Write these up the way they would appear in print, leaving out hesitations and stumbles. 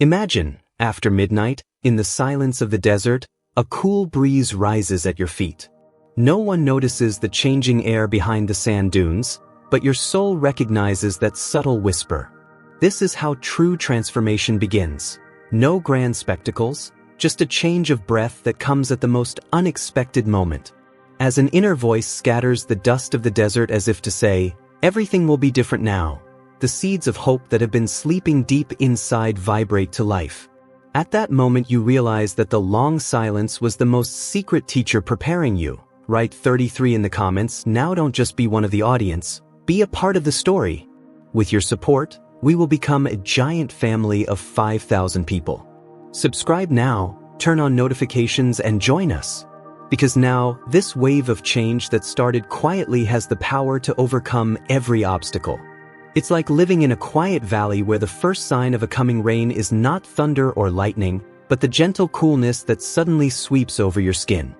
Imagine, after midnight, in the silence of the desert, a cool breeze rises at your feet. No one notices the changing air behind the sand dunes, but your soul recognizes that subtle whisper. This is how true transformation begins. No grand spectacles, just a change of breath that comes at the most unexpected moment. As an inner voice scatters the dust of the desert as if to say, "Everything will be different now," the seeds of hope that have been sleeping deep inside vibrate to life. At that moment you realize that the long silence was the most secret teacher preparing you. Write 33 in the comments. Now don't just be one of the audience, be a part of the story. With your support, we will become a giant family of 5,000 people. Subscribe now, turn on notifications and join us. Because now, this wave of change that started quietly has the power to overcome every obstacle. It's like living in a quiet valley where the first sign of a coming rain is not thunder or lightning, but the gentle coolness that suddenly sweeps over your skin.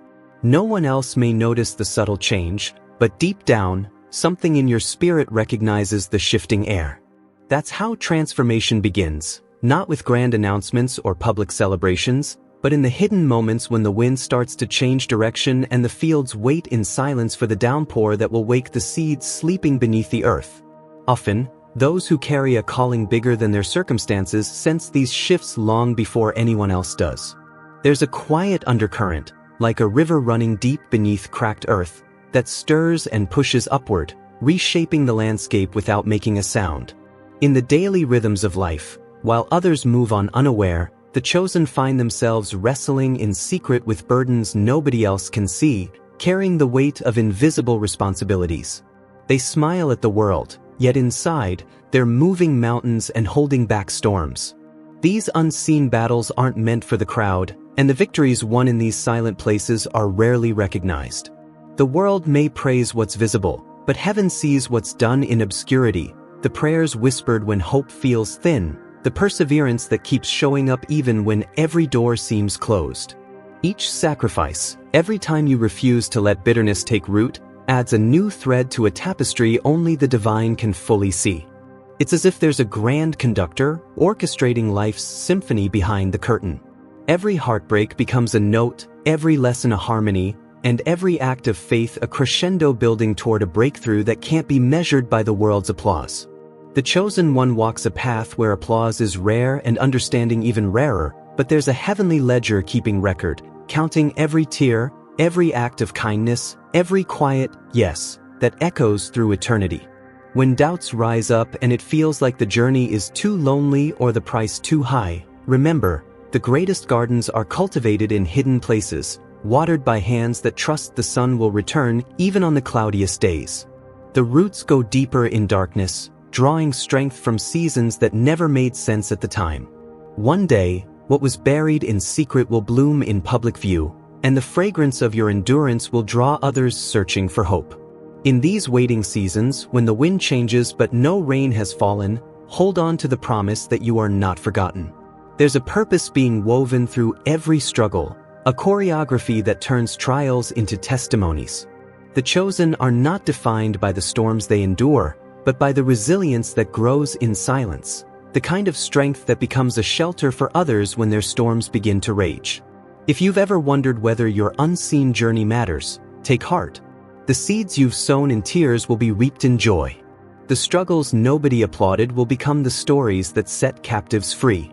No one else may notice the subtle change, but deep down, something in your spirit recognizes the shifting air. That's how transformation begins, not with grand announcements or public celebrations, but in the hidden moments when the wind starts to change direction and the fields wait in silence for the downpour that will wake the seeds sleeping beneath the earth. Often, those who carry a calling bigger than their circumstances sense these shifts long before anyone else does. There's a quiet undercurrent, like a river running deep beneath cracked earth, that stirs and pushes upward, reshaping the landscape without making a sound. In the daily rhythms of life, while others move on unaware, the chosen find themselves wrestling in secret with burdens nobody else can see, carrying the weight of invisible responsibilities. They smile at the world, yet inside, they're moving mountains and holding back storms. These unseen battles aren't meant for the crowd, and the victories won in these silent places are rarely recognized. The world may praise what's visible, but heaven sees what's done in obscurity, the prayers whispered when hope feels thin, the perseverance that keeps showing up even when every door seems closed. Each sacrifice, every time you refuse to let bitterness take root, adds a new thread to a tapestry only the divine can fully see. It's as if there's a grand conductor orchestrating life's symphony behind the curtain. Every heartbreak becomes a note, every lesson a harmony, and every act of faith a crescendo building toward a breakthrough that can't be measured by the world's applause. The chosen one walks a path where applause is rare and understanding even rarer, but there's a heavenly ledger keeping record, counting every tear, every act of kindness, every quiet yes that echoes through eternity. When doubts rise up and it feels like the journey is too lonely or the price too high, remember, the greatest gardens are cultivated in hidden places, watered by hands that trust the sun will return even on the cloudiest days. The roots go deeper in darkness, drawing strength from seasons that never made sense at the time. One day, what was buried in secret will bloom in public view, and the fragrance of your endurance will draw others searching for hope. In these waiting seasons, when the wind changes but no rain has fallen, hold on to the promise that you are not forgotten. There's a purpose being woven through every struggle, a choreography that turns trials into testimonies. The chosen are not defined by the storms they endure, but by the resilience that grows in silence, the kind of strength that becomes a shelter for others when their storms begin to rage. If you've ever wondered whether your unseen journey matters, take heart. The seeds you've sown in tears will be reaped in joy. The struggles nobody applauded will become the stories that set captives free.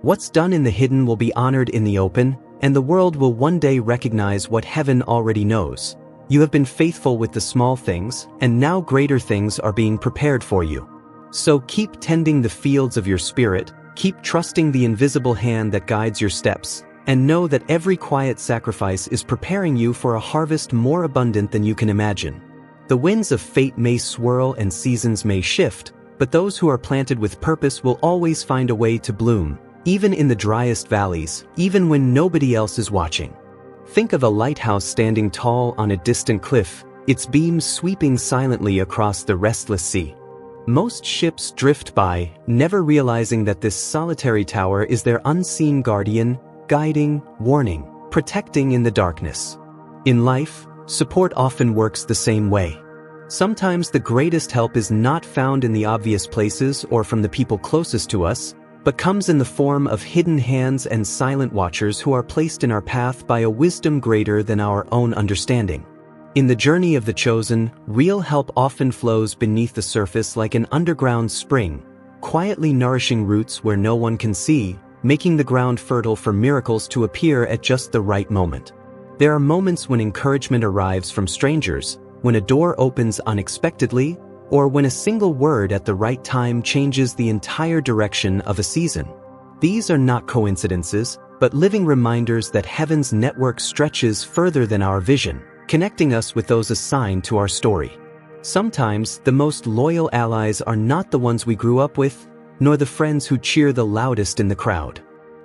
What's done in the hidden will be honored in the open, and the world will one day recognize what heaven already knows. You have been faithful with the small things, and now greater things are being prepared for you. So keep tending the fields of your spirit, keep trusting the invisible hand that guides your steps, and know that every quiet sacrifice is preparing you for a harvest more abundant than you can imagine. The winds of fate may swirl and seasons may shift, but those who are planted with purpose will always find a way to bloom, even in the driest valleys, even when nobody else is watching. Think of a lighthouse standing tall on a distant cliff, its beams sweeping silently across the restless sea. Most ships drift by, never realizing that this solitary tower is their unseen guardian, guiding, warning, protecting in the darkness. In life, support often works the same way. Sometimes the greatest help is not found in the obvious places or from the people closest to us, but comes in the form of hidden hands and silent watchers who are placed in our path by a wisdom greater than our own understanding. In the journey of the chosen, real help often flows beneath the surface like an underground spring, quietly nourishing roots where no one can see, making the ground fertile for miracles to appear at just the right moment. There are moments when encouragement arrives from strangers, when a door opens unexpectedly, or when a single word at the right time changes the entire direction of a season. These are not coincidences, but living reminders that heaven's network stretches further than our vision, connecting us with those assigned to our story. Sometimes, the most loyal allies are not the ones we grew up with, nor the friends who cheer the loudest in the crowd.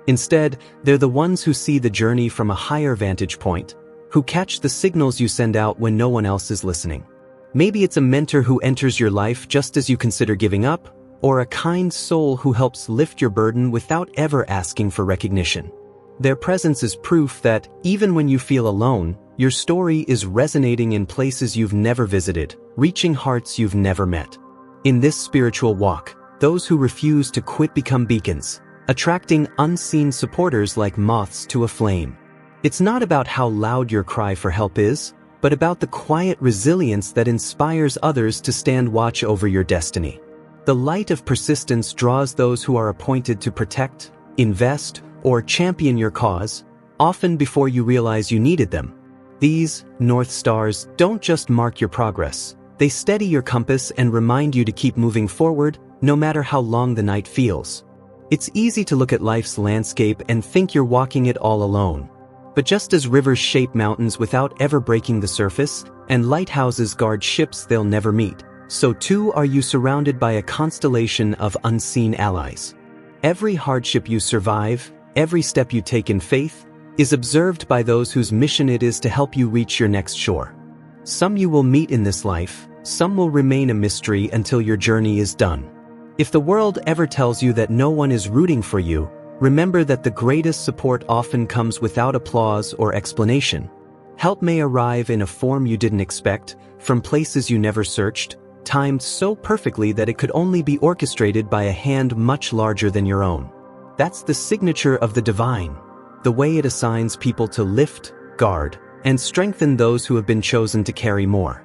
Instead, they're the ones who see the journey from a higher vantage point, who catch the signals you send out when no one else is listening. Maybe it's a mentor who enters your life just as you consider giving up, or a kind soul who helps lift your burden without ever asking for recognition. Their presence is proof that, even when you feel alone, your story is resonating in places you've never visited, reaching hearts you've never met. In this spiritual walk, those who refuse to quit become beacons, attracting unseen supporters like moths to a flame. It's not about how loud your cry for help is, but about the quiet resilience that inspires others to stand watch over your destiny. The light of persistence draws those who are appointed to protect, invest, or champion your cause, often before you realize you needed them. These North Stars don't just mark your progress, they steady your compass and remind you to keep moving forward, no matter how long the night feels. It's easy to look at life's landscape and think you're walking it all alone. But just as rivers shape mountains without ever breaking the surface, and lighthouses guard ships they'll never meet, so too are you surrounded by a constellation of unseen allies. Every hardship you survive, every step you take in faith, is observed by those whose mission it is to help you reach your next shore. Some you will meet in this life, some will remain a mystery until your journey is done. If the world ever tells you that no one is rooting for you, remember that the greatest support often comes without applause or explanation. Help may arrive in a form you didn't expect, from places you never searched, timed so perfectly that it could only be orchestrated by a hand much larger than your own. That's the signature of the divine, the way it assigns people to lift, guard, and strengthen those who have been chosen to carry more.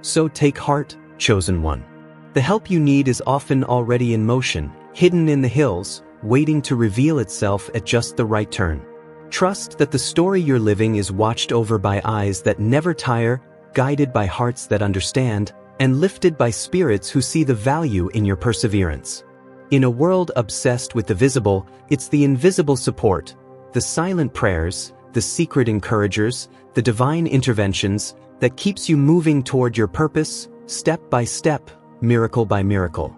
So take heart, chosen one. The help you need is often already in motion, hidden in the hills, waiting to reveal itself at just the right turn. Trust that the story you're living is watched over by eyes that never tire, guided by hearts that understand, and lifted by spirits who see the value in your perseverance. In a world obsessed with the visible, it's the invisible support, the silent prayers, the secret encouragers, the divine interventions, that keeps you moving toward your purpose, step by step, miracle by miracle.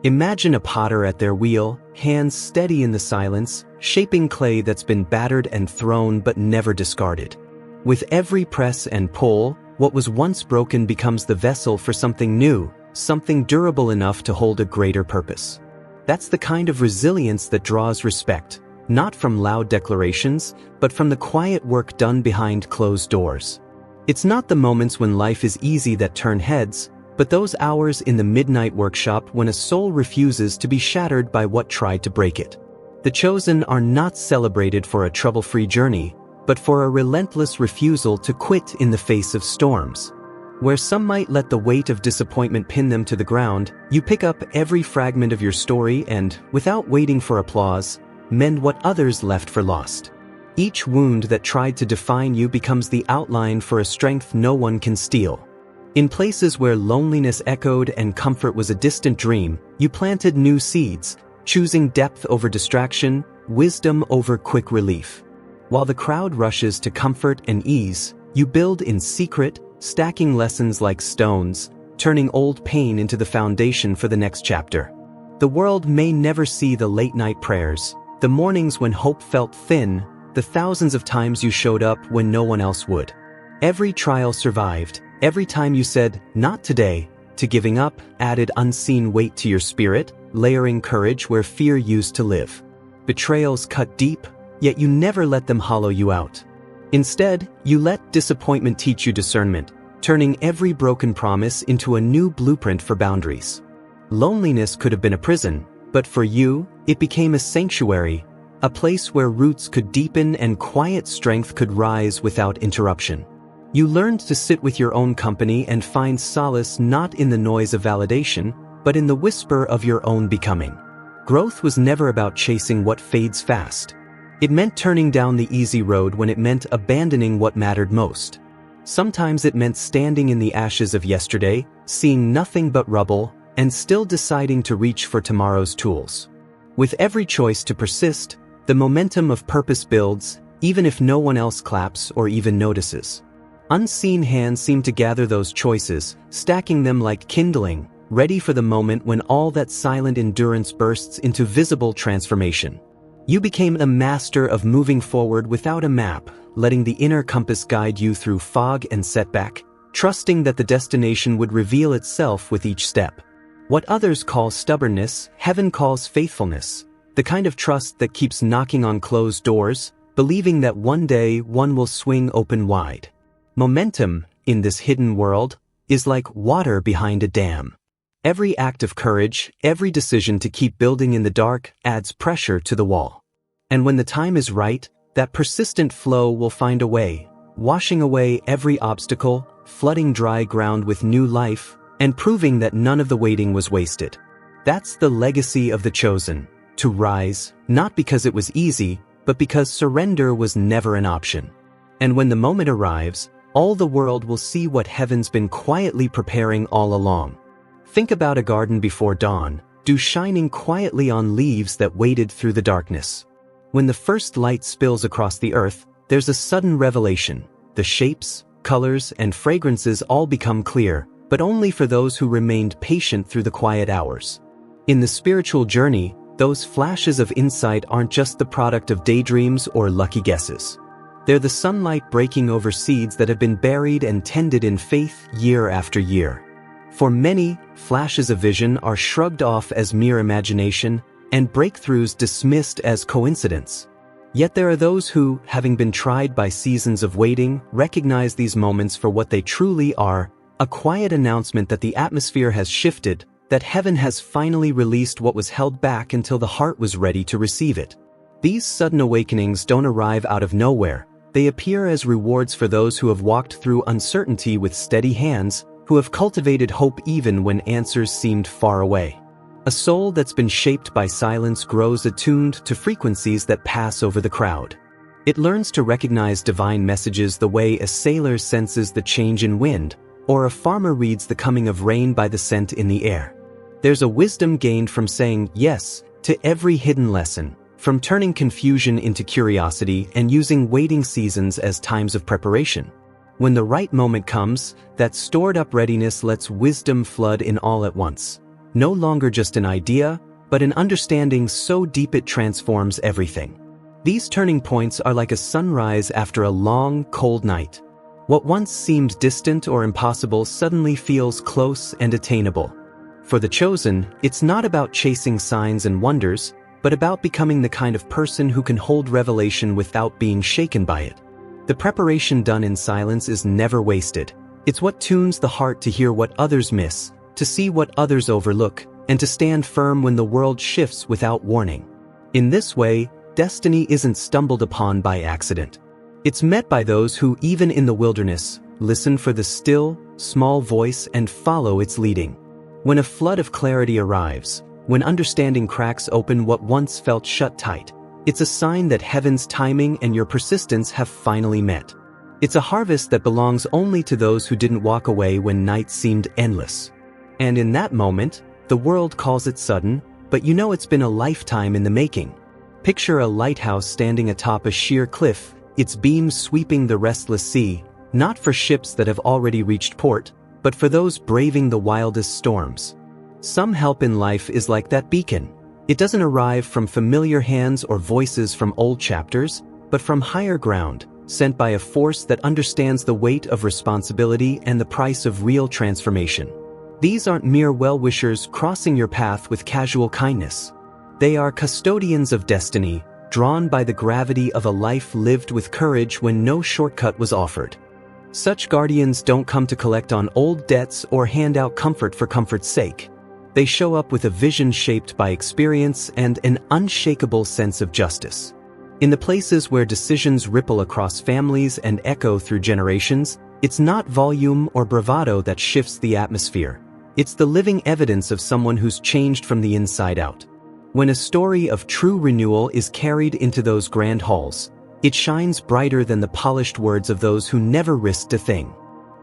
Imagine a potter at their wheel, hands steady in the silence, shaping clay that's been battered and thrown but never discarded. With every press and pull, what was once broken becomes the vessel for something new, something durable enough to hold a greater purpose. That's the kind of resilience that draws respect, not from loud declarations, but from the quiet work done behind closed doors. It's not the moments when life is easy that turn heads, but those hours in the midnight workshop when a soul refuses to be shattered by what tried to break it. The chosen are not celebrated for a trouble-free journey, but for a relentless refusal to quit in the face of storms. Where some might let the weight of disappointment pin them to the ground, you pick up every fragment of your story and, without waiting for applause, mend what others left for lost. Each wound that tried to define you becomes the outline for a strength no one can steal. In places where loneliness echoed and comfort was a distant dream, you planted new seeds, choosing depth over distraction, wisdom over quick relief. While the crowd rushes to comfort and ease, you build in secret, stacking lessons like stones, turning old pain into the foundation for the next chapter. The world may never see the late-night prayers, the mornings when hope felt thin, the thousands of times you showed up when no one else would. Every trial survived. Every time you said, "Not today," to giving up, added unseen weight to your spirit, layering courage where fear used to live. Betrayals cut deep, yet you never let them hollow you out. Instead, you let disappointment teach you discernment, turning every broken promise into a new blueprint for boundaries. Loneliness could have been a prison, but for you, It became a sanctuary, a place where roots could deepen and quiet strength could rise without interruption. You learned to sit with your own company and find solace not in the noise of validation, but in the whisper of your own becoming. Growth was never about chasing what fades fast. It meant turning down the easy road when it meant abandoning what mattered most. Sometimes it meant standing in the ashes of yesterday, seeing nothing but rubble, and still deciding to reach for tomorrow's tools. With every choice to persist, the momentum of purpose builds, even if no one else claps or even notices. Unseen hands seem to gather those choices, stacking them like kindling, ready for the moment when all that silent endurance bursts into visible transformation. You became a master of moving forward without a map, letting the inner compass guide you through fog and setback, trusting that the destination would reveal itself with each step. What others call stubbornness, heaven calls faithfulness, the kind of trust that keeps knocking on closed doors, believing that one day one will swing open wide. Momentum, in this hidden world, is like water behind a dam. Every act of courage, every decision to keep building in the dark adds pressure to the wall. And when the time is right, that persistent flow will find a way, washing away every obstacle, flooding dry ground with new life, and proving that none of the waiting was wasted. That's the legacy of the chosen, to rise, not because it was easy, but because surrender was never an option. And when the moment arrives, all the world will see what heaven's been quietly preparing all along. Think about a garden before dawn, dew shining quietly on leaves that waited through the darkness. When the first light spills across the earth, there's a sudden revelation. The shapes, colors, and fragrances all become clear, but only for those who remained patient through the quiet hours. In the spiritual journey, those flashes of insight aren't just the product of daydreams or lucky guesses. They're the sunlight breaking over seeds that have been buried and tended in faith year after year. For many, flashes of vision are shrugged off as mere imagination, and breakthroughs dismissed as coincidence. Yet there are those who, having been tried by seasons of waiting, recognize these moments for what they truly are, a quiet announcement that the atmosphere has shifted, that heaven has finally released what was held back until the heart was ready to receive it. These sudden awakenings don't arrive out of nowhere. They appear as rewards for those who have walked through uncertainty with steady hands, who have cultivated hope even when answers seemed far away. A soul that's been shaped by silence grows attuned to frequencies that pass over the crowd. It learns to recognize divine messages the way a sailor senses the change in wind, or a farmer reads the coming of rain by the scent in the air. There's a wisdom gained from saying yes to every hidden lesson, from turning confusion into curiosity and using waiting seasons as times of preparation. When the right moment comes, that stored-up readiness lets wisdom flood in all at once. No longer just an idea, but an understanding so deep it transforms everything. These turning points are like a sunrise after a long, cold night. What once seemed distant or impossible suddenly feels close and attainable. For the chosen, it's not about chasing signs and wonders, but about becoming the kind of person who can hold revelation without being shaken by it. The preparation done in silence is never wasted. It's what tunes the heart to hear what others miss, to see what others overlook, and to stand firm when the world shifts without warning. In this way, destiny isn't stumbled upon by accident. It's met by those who, even in the wilderness, listen for the still, small voice and follow its leading. When a flood of clarity arrives, when understanding cracks open what once felt shut tight, it's a sign that heaven's timing and your persistence have finally met. It's a harvest that belongs only to those who didn't walk away when nights seemed endless. And in that moment, the world calls it sudden, but you know it's been a lifetime in the making. Picture a lighthouse standing atop a sheer cliff, its beams sweeping the restless sea, not for ships that have already reached port, but for those braving the wildest storms. Some help in life is like that beacon. It doesn't arrive from familiar hands or voices from old chapters, but from higher ground, sent by a force that understands the weight of responsibility and the price of real transformation. These aren't mere well-wishers crossing your path with casual kindness. They are custodians of destiny, drawn by the gravity of a life lived with courage when no shortcut was offered. Such guardians don't come to collect on old debts or hand out comfort for comfort's sake. They show up with a vision shaped by experience and an unshakable sense of justice. In the places where decisions ripple across families and echo through generations, it's not volume or bravado that shifts the atmosphere. It's the living evidence of someone who's changed from the inside out. When a story of true renewal is carried into those grand halls, it shines brighter than the polished words of those who never risked a thing.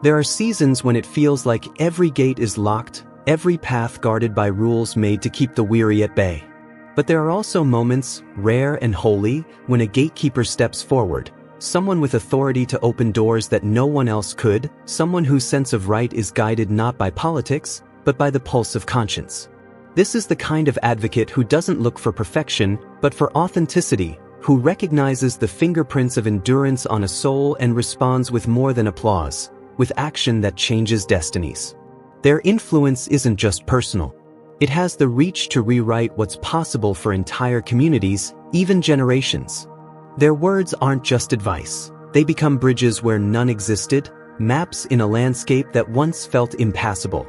There are seasons when it feels like every gate is locked, every path guarded by rules made to keep the weary at bay. But there are also moments, rare and holy, when a gatekeeper steps forward, someone with authority to open doors that no one else could, someone whose sense of right is guided not by politics, but by the pulse of conscience. This is the kind of advocate who doesn't look for perfection, but for authenticity, who recognizes the fingerprints of endurance on a soul and responds with more than applause, with action that changes destinies. Their influence isn't just personal. It has the reach to rewrite what's possible for entire communities, even generations. Their words aren't just advice. They become bridges where none existed, maps in a landscape that once felt impassable.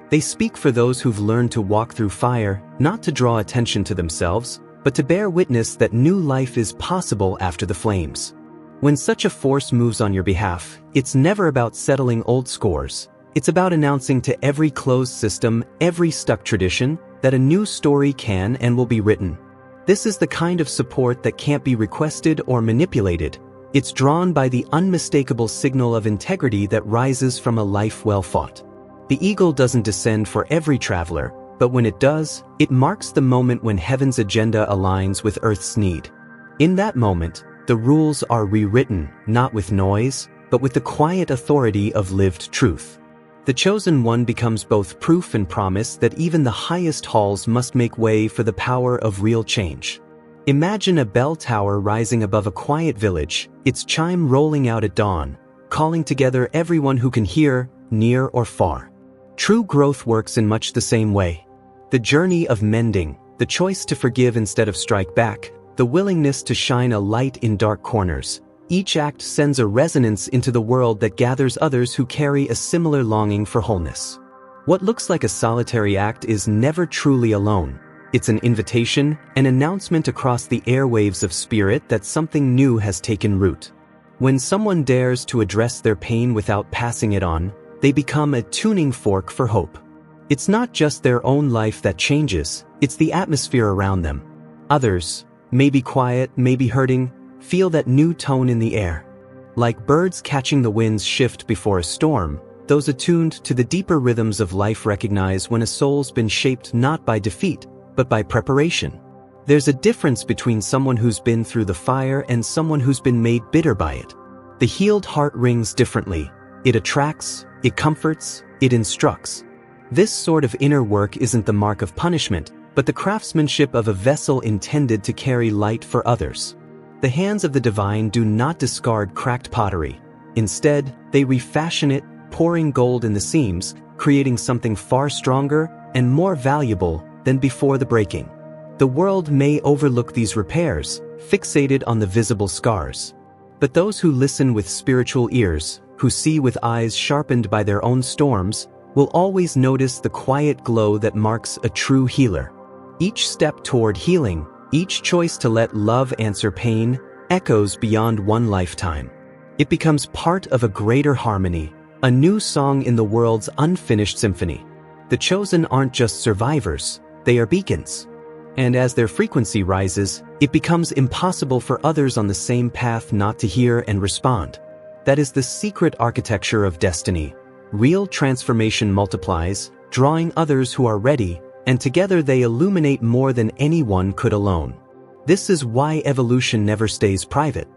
They speak for those who've learned to walk through fire, not to draw attention to themselves, but to bear witness that new life is possible after the flames. When such a force moves on your behalf, it's never about settling old scores. It's about announcing to every closed system, every stuck tradition, that a new story can and will be written. This is the kind of support that can't be requested or manipulated. It's drawn by the unmistakable signal of integrity that rises from a life well fought. The eagle doesn't descend for every traveler, but when it does, it marks the moment when heaven's agenda aligns with earth's need. In that moment, the rules are rewritten, not with noise, but with the quiet authority of lived truth. The chosen one becomes both proof and promise that even the highest halls must make way for the power of real change. Imagine a bell tower rising above a quiet village, its chime rolling out at dawn, calling together everyone who can hear, near or far. True growth works in much the same way. The journey of mending, the choice to forgive instead of strike back, the willingness to shine a light in dark corners. Each act sends a resonance into the world that gathers others who carry a similar longing for wholeness. What looks like a solitary act is never truly alone. It's an invitation, an announcement across the airwaves of spirit that something new has taken root. When someone dares to address their pain without passing it on, they become a tuning fork for hope. It's not just their own life that changes, it's the atmosphere around them. Others, maybe quiet, maybe hurting, feel that new tone in the air. Like birds catching the wind's shift before a storm, those attuned to the deeper rhythms of life recognize when a soul's been shaped not by defeat, but by preparation. There's a difference between someone who's been through the fire and someone who's been made bitter by it. The healed heart rings differently. It attracts, it comforts, it instructs. This sort of inner work isn't the mark of punishment, but the craftsmanship of a vessel intended to carry light for others. The hands of the divine do not discard cracked pottery. Instead, they refashion it, pouring gold in the seams, creating something far stronger and more valuable than before the breaking. The world may overlook these repairs, fixated on the visible scars. But those who listen with spiritual ears, who see with eyes sharpened by their own storms, will always notice the quiet glow that marks a true healer. Each step toward healing, each choice to let love answer pain, echoes beyond one lifetime. It becomes part of a greater harmony, a new song in the world's unfinished symphony. The chosen aren't just survivors, they are beacons. And as their frequency rises, it becomes impossible for others on the same path not to hear and respond. That is the secret architecture of destiny. Real transformation multiplies, drawing others who are ready, and together they illuminate more than anyone could alone. This is why evolution never stays private.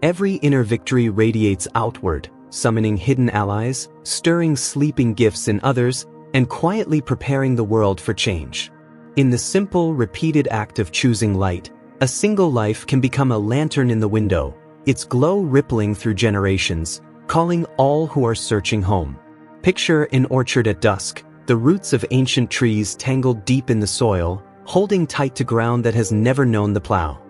Every inner victory radiates outward, summoning hidden allies, stirring sleeping gifts in others, and quietly preparing the world for change. In the simple, repeated act of choosing light, a single life can become a lantern in the window, its glow rippling through generations, calling all who are searching home. Picture an orchard at dusk, the roots of ancient trees tangled deep in the soil, holding tight to ground that has never known the plow.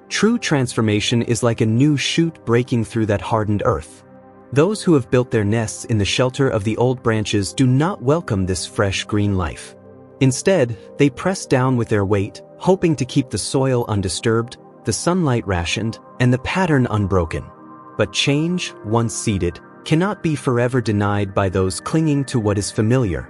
True transformation is like a new shoot breaking through that hardened earth. Those who have built their nests in the shelter of the old branches do not welcome this fresh green life. Instead, they press down with their weight, hoping to keep the soil undisturbed, the sunlight rationed, and the pattern unbroken. But change, once seeded, cannot be forever denied by those clinging to what is familiar.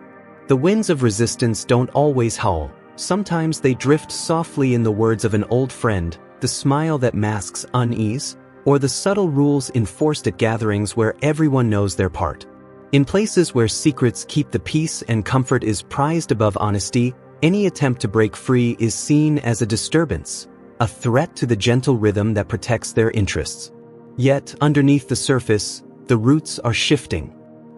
The winds of resistance don't always howl. Sometimes they drift softly in the words of an old friend, the smile that masks unease, or the subtle rules enforced at gatherings where everyone knows their part. In places where secrets keep the peace and comfort is prized above honesty, any attempt to break free is seen as a disturbance, a threat to the gentle rhythm that protects their interests. Yet, underneath the surface, the roots are shifting.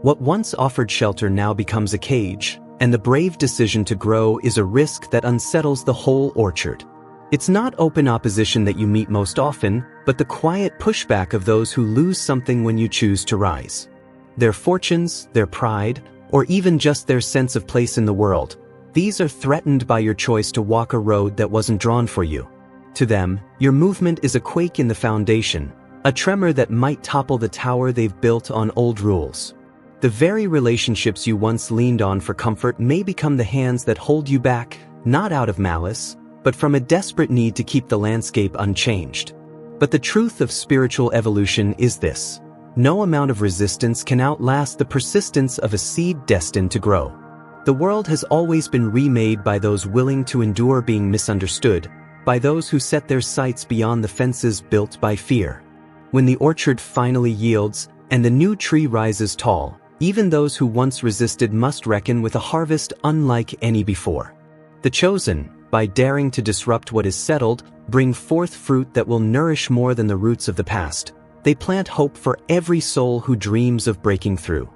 What once offered shelter now becomes a cage, and the brave decision to grow is a risk that unsettles the whole orchard. It's not open opposition that you meet most often, but the quiet pushback of those who lose something when you choose to rise. Their fortunes, their pride, or even just their sense of place in the world, these are threatened by your choice to walk a road that wasn't drawn for you. To them, your movement is a quake in the foundation, a tremor that might topple the tower they've built on old rules. The very relationships you once leaned on for comfort may become the hands that hold you back, not out of malice, but from a desperate need to keep the landscape unchanged. But the truth of spiritual evolution is this: no amount of resistance can outlast the persistence of a seed destined to grow. The world has always been remade by those willing to endure being misunderstood, by those who set their sights beyond the fences built by fear. When the orchard finally yields, and the new tree rises tall, even those who once resisted must reckon with a harvest unlike any before. The chosen, by daring to disrupt what is settled, bring forth fruit that will nourish more than the roots of the past. They plant hope for every soul who dreams of breaking through.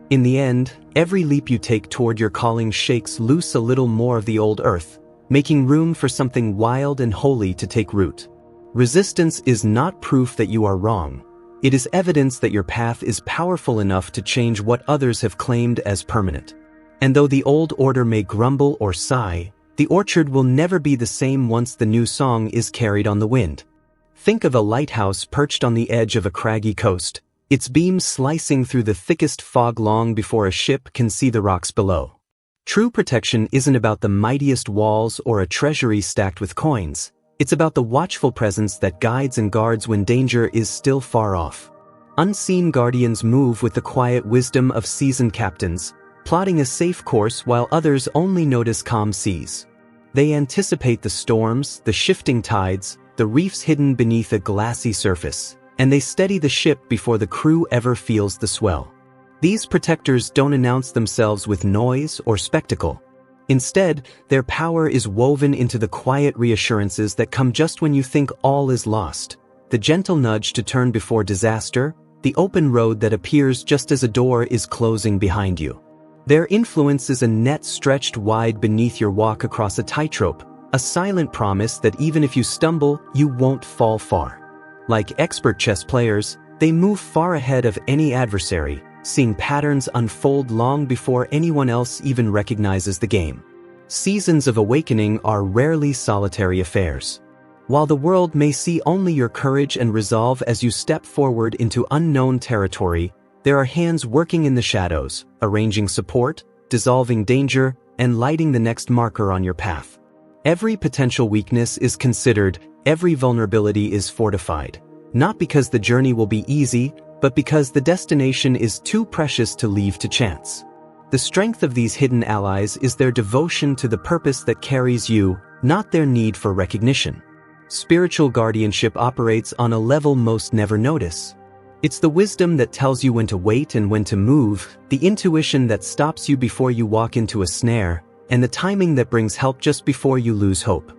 In the end, every leap you take toward your calling shakes loose a little more of the old earth, making room for something wild and holy to take root. Resistance is not proof that you are wrong. It is evidence that your path is powerful enough to change what others have claimed as permanent. And though the old order may grumble or sigh, the orchard will never be the same once the new song is carried on the wind. Think of a lighthouse perched on the edge of a craggy coast, its beams slicing through the thickest fog long before a ship can see the rocks below. True protection isn't about the mightiest walls or a treasury stacked with coins. It's about the watchful presence that guides and guards when danger is still far off. Unseen guardians move with the quiet wisdom of seasoned captains, plotting a safe course while others only notice calm seas. They anticipate the storms, the shifting tides, the reefs hidden beneath a glassy surface, and they steady the ship before the crew ever feels the swell. These protectors don't announce themselves with noise or spectacle. Instead, their power is woven into the quiet reassurances that come just when you think all is lost. The gentle nudge to turn before disaster, the open road that appears just as a door is closing behind you. Their influence is a net stretched wide beneath your walk across a tightrope, a silent promise that even if you stumble, you won't fall far. Like expert chess players, they move far ahead of any adversary, seeing patterns unfold long before anyone else even recognizes the game. Seasons of awakening are rarely solitary affairs. While the world may see only your courage and resolve as you step forward into unknown territory, there are hands working in the shadows, arranging support, dissolving danger, and lighting the next marker on your path. Every potential weakness is considered, every vulnerability is fortified, not because the journey will be easy, but because the destination is too precious to leave to chance. The strength of these hidden allies is their devotion to the purpose that carries you, not their need for recognition. Spiritual guardianship operates on a level most never notice. It's the wisdom that tells you when to wait and when to move, the intuition that stops you before you walk into a snare, and the timing that brings help just before you lose hope.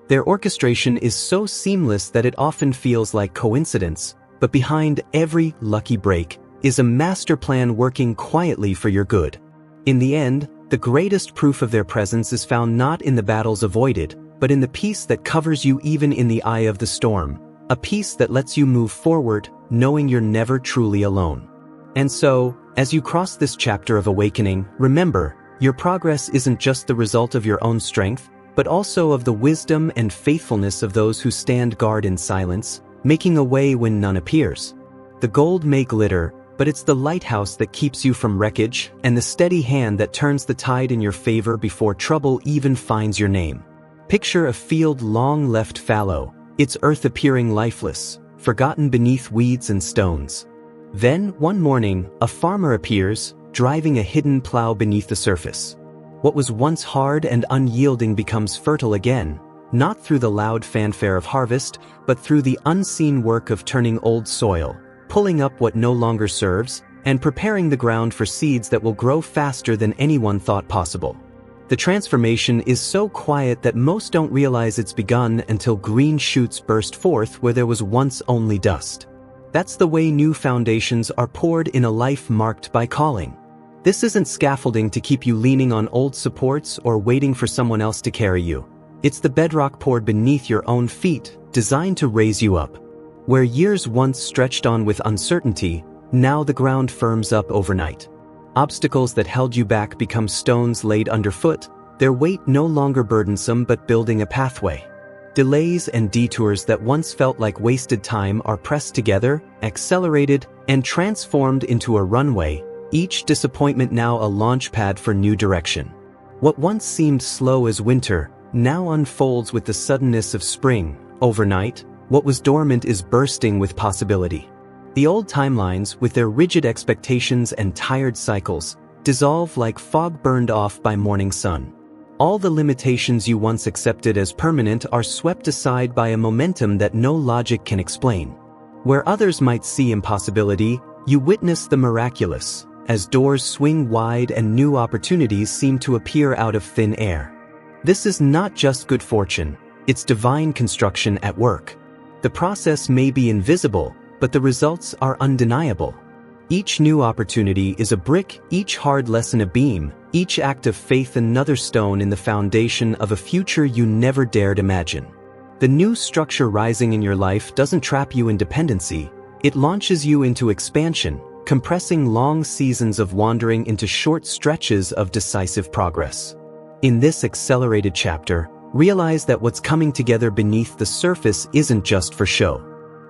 Their orchestration is so seamless that it often feels like coincidence, but behind every lucky break is a master plan working quietly for your good. In the end, the greatest proof of their presence is found not in the battles avoided, but in the peace that covers you even in the eye of the storm, a peace that lets you move forward, knowing you're never truly alone. And so, as you cross this chapter of awakening, remember, your progress isn't just the result of your own strength, but also of the wisdom and faithfulness of those who stand guard in silence, making a way when none appears. The gold may glitter, But it's the lighthouse that keeps you from wreckage, and the steady hand that turns the tide in your favor before trouble even finds your name. Picture a field long left fallow, its earth appearing lifeless, forgotten beneath weeds and stones. Then, one morning, a farmer appears, driving a hidden plow beneath the surface. What was once hard and unyielding becomes fertile again, not through the loud fanfare of harvest, but through the unseen work of turning old soil, pulling up what no longer serves, and preparing the ground for seeds that will grow faster than anyone thought possible. The transformation is so quiet that most don't realize it's begun until green shoots burst forth where there was once only dust. That's the way new foundations are poured in a life marked by calling. This isn't scaffolding to keep you leaning on old supports or waiting for someone else to carry you. It's the bedrock poured beneath your own feet, designed to raise you up. Where years once stretched on with uncertainty, now the ground firms up overnight. Obstacles that held you back become stones laid underfoot, their weight no longer burdensome but building a pathway. Delays and detours that once felt like wasted time are pressed together, accelerated, and transformed into a runway, each disappointment now a launch pad for new direction. What once seemed slow as winter now unfolds with the suddenness of spring. Overnight, what was dormant is bursting with possibility. The old timelines, with their rigid expectations and tired cycles, dissolve like fog burned off by morning sun. All the limitations you once accepted as permanent are swept aside by a momentum that no logic can explain. Where others might see impossibility, you witness the miraculous, as doors swing wide and new opportunities seem to appear out of thin air. This is not just good fortune, it's divine construction at work. The process may be invisible, but the results are undeniable. Each new opportunity is a brick, each hard lesson a beam, each act of faith another stone in the foundation of a future you never dared imagine. The new structure rising in your life doesn't trap you in dependency, it launches you into expansion, compressing long seasons of wandering into short stretches of decisive progress. In this accelerated chapter, realize that what's coming together beneath the surface isn't just for show.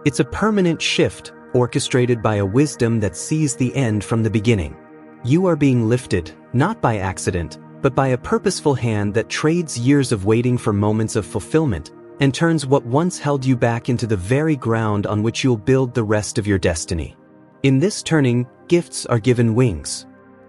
It's a permanent shift, orchestrated by a wisdom that sees the end from the beginning. You are being lifted, not by accident, but by a purposeful hand that trades years of waiting for moments of fulfillment and turns what once held you back into the very ground on which you'll build the rest of your destiny. In this turning, gifts are given wings.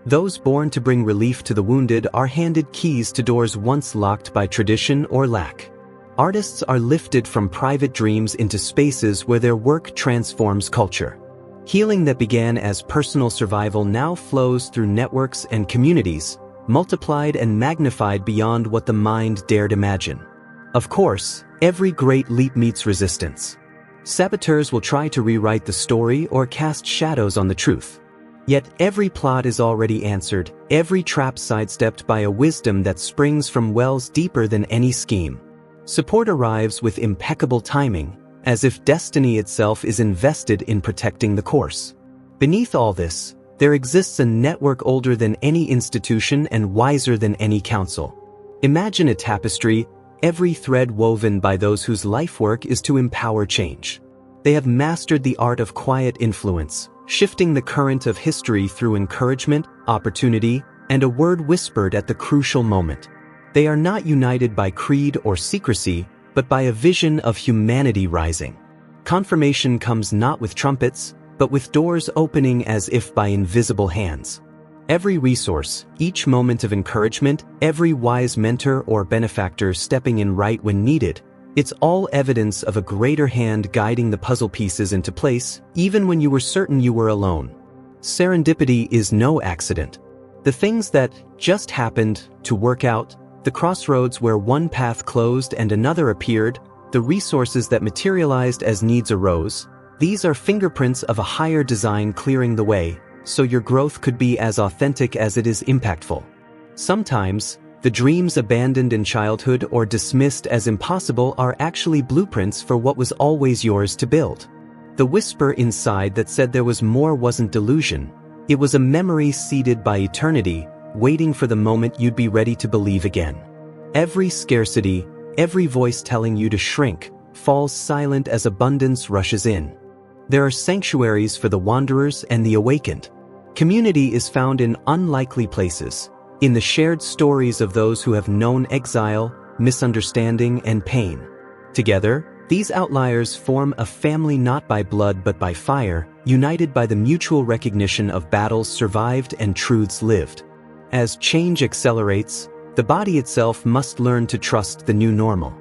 Those born to bring relief to the wounded are handed keys to doors once locked by tradition or lack. Artists are lifted from private dreams into spaces where their work transforms culture. Healing that began as personal survival now flows through networks and communities, multiplied and magnified beyond what the mind dared imagine. Of course, every great leap meets resistance. Saboteurs will try to rewrite the story or cast shadows on the truth. Yet every plot is already answered, every trap sidestepped by a wisdom that springs from wells deeper than any scheme. Support arrives with impeccable timing, as if destiny itself is invested in protecting the course. Beneath all this, there exists a network older than any institution and wiser than any council. Imagine a tapestry, every thread woven by those whose life work is to empower change. They have mastered the art of quiet influence, shifting the current of history through encouragement, opportunity, and a word whispered at the crucial moment. They are not united by creed or secrecy, but by a vision of humanity rising. Confirmation comes not with trumpets, but with doors opening as if by invisible hands. Every resource, each moment of encouragement, every wise mentor or benefactor stepping in right when needed, it's all evidence of a greater hand guiding the puzzle pieces into place, even when you were certain you were alone. Serendipity is no accident. The things that just happened to work out, the crossroads where one path closed and another appeared, the resources that materialized as needs arose, these are fingerprints of a higher design clearing the way, so your growth could be as authentic as it is impactful. Sometimes, the dreams abandoned in childhood or dismissed as impossible are actually blueprints for what was always yours to build. The whisper inside that said there was more wasn't delusion, it was a memory seeded by eternity, waiting for the moment you'd be ready to believe again. Every scarcity, every voice telling you to shrink, falls silent as abundance rushes in. There are sanctuaries for the wanderers and the awakened. Community is found in unlikely places, in the shared stories of those who have known exile, misunderstanding, and pain. Together, these outliers form a family not by blood but by fire, united by the mutual recognition of battles survived and truths lived. As change accelerates, the body itself must learn to trust the new normal.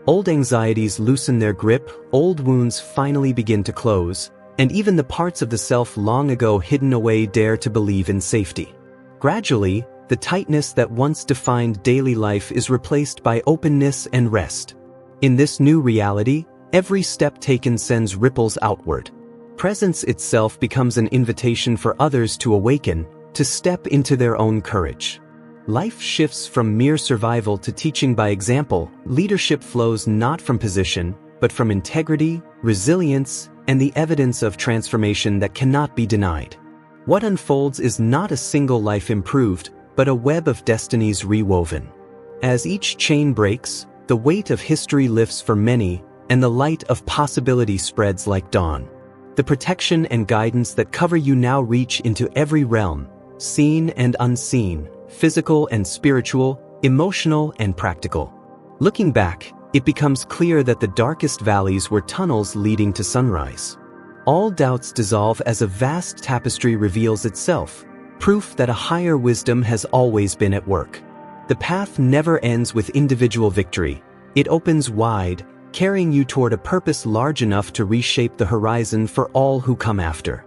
Old anxieties loosen their grip, old wounds finally begin to close, and even the parts of the self long ago hidden away dare to believe in safety. Gradually, the tightness that once defined daily life is replaced by openness and rest. In this new reality, every step taken sends ripples outward. Presence itself becomes an invitation for others to awaken, to step into their own courage. Life shifts from mere survival to teaching by example. Leadership flows not from position, but from integrity, resilience, and the evidence of transformation that cannot be denied. What unfolds is not a single life improved, but a web of destinies rewoven. As each chain breaks, the weight of history lifts for many, and the light of possibility spreads like dawn. The protection and guidance that cover you now reach into every realm, seen and unseen, physical and spiritual, emotional and practical. Looking back, it becomes clear that the darkest valleys were tunnels leading to sunrise. All doubts dissolve as a vast tapestry reveals itself, proof that a higher wisdom has always been at work. The path never ends with individual victory. It opens wide, carrying you toward a purpose large enough to reshape the horizon for all who come after.